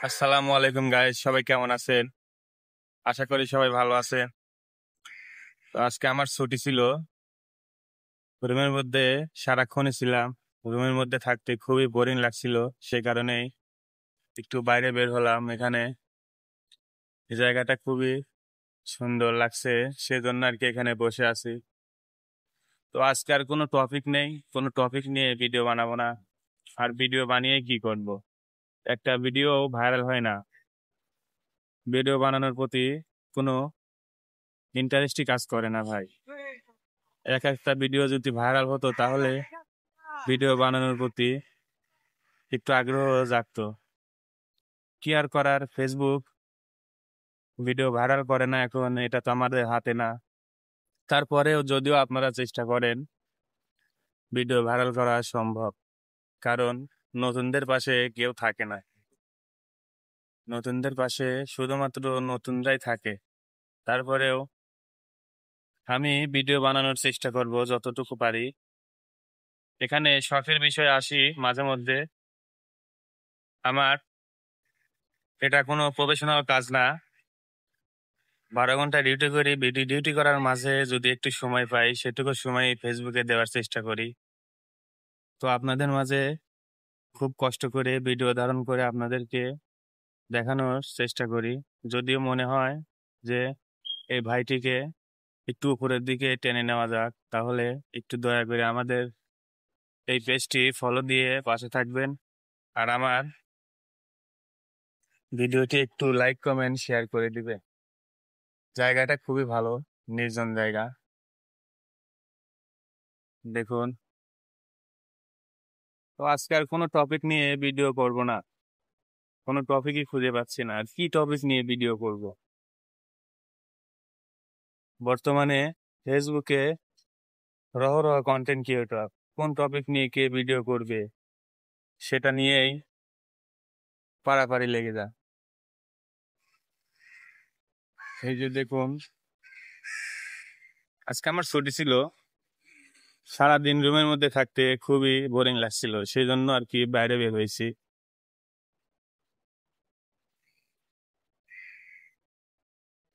আসসালামু আলাইকুম গাইস, সবাই কেমন আছেন? আশা করি সবাই ভালো আছে। তো আজকে আমার ছুটি ছিল। রুমের মধ্যে সারাক্ষণই ছিলাম। রুমের মধ্যে থাকতে খুবই বোরিং লাগছিল। সে কারণেই একটু বাইরে বের হলাম। এখানে এই জায়গাটা খুবই সুন্দর লাগছে, সেজন্য আর কি এখানে বসে আছি। তো আজকে আর কোনো টপিক নেই, কোনো টপিক নিয়ে ভিডিও বানাবো না। আর ভিডিও বানিয়ে কি করব? একটা ভিডিও ভাইরাল হয় না। ভিডিও বানানোর প্রতি কোনো ইন্টারেস্টই কাজ করে না ভাই। এক একটা ভিডিও যদি ভাইরাল হতো তাহলে ভিডিও বানানোর প্রতি একটু আগ্রহ জাগতো। কি আর করার, ফেসবুক ভিডিও ভাইরাল করে না এখন, এটা তো আমাদের হাতে না। তারপরেও যদিও আপনারা চেষ্টা করেন, ভিডিও ভাইরাল করা সম্ভব। কারণ নতুনদের পাশে কেউ থাকে না, নতুনদের পাশে শুধুমাত্র নতুনরাই থাকে। তারপরেও আমি ভিডিও বানানোর চেষ্টা করব যতটুকু পারি। এখানে শখের বিষয় আসি মাঝে মধ্যে। আমার এটা কোনো প্রফেশনাল কাজ না। 12 ঘন্টা ডিউটি করি, ডিউটি করার মাঝে যদি একটু সময় পাই সেটুকু সময় ফেসবুকে দেওয়ার চেষ্টা করি। তো আপনাদের মাঝে খুব কষ্ট করে ভিডিও ধারণ করে আপনাদেরকে দেখানোর চেষ্টা করি। যদিও মনে হয় যে এই ভাইটিকে একটু উপরের দিকে টেনে নেওয়া যাক, তাহলে একটু দয়া করে আমাদের এই পেজটি ফলো দিয়ে পাশে থাকবেন। আর আমার ভিডিওটি একটু লাইক কমেন্ট শেয়ার করে দিবে। জায়গাটা খুবই ভালো, নির্জন জায়গা। দেখুন। তো আজকে আর কোনো টপিক নিয়ে ভিডিও করব না, কোনো টপিকই খুঁজে পাচ্ছি না। আর কি টপিক নিয়ে ভিডিও করব? বর্তমানে ফেসবুকে রহ কন্টেন্ট ক্রিয়েটর, কোন টপিক নিয়ে কে ভিডিও করবে সেটা নিয়েই পাড়াপাড়ি লেগে যায়। এই যে দেখুন, আজকে আমার ছুটি ছিল। সারাদিন রুমের মধ্যে থাকতে খুবই বোরিং লাগছিল, সেই জন্য আর কি বাইরে বের হয়েছি।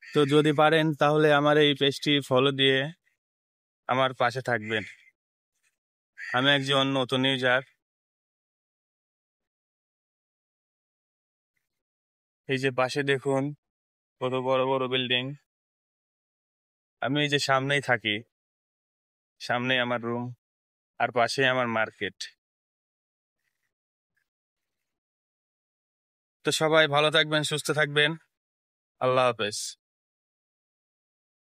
তো যদি পারেন তাহলে আমার এই পেজটি ফলো দিয়ে আমার পাশে থাকবেন। আমি একজন নতুন ইউজার। এই যে পাশে দেখুন কত বড় বড় বিল্ডিং। আমি এই যে সামনেই থাকি, সামনেই আমার রুম, আর পাশেই আমার মার্কেট। তো সবাই ভালো থাকবেন, সুস্থ থাকবেন। আল্লাহ হাফেজ।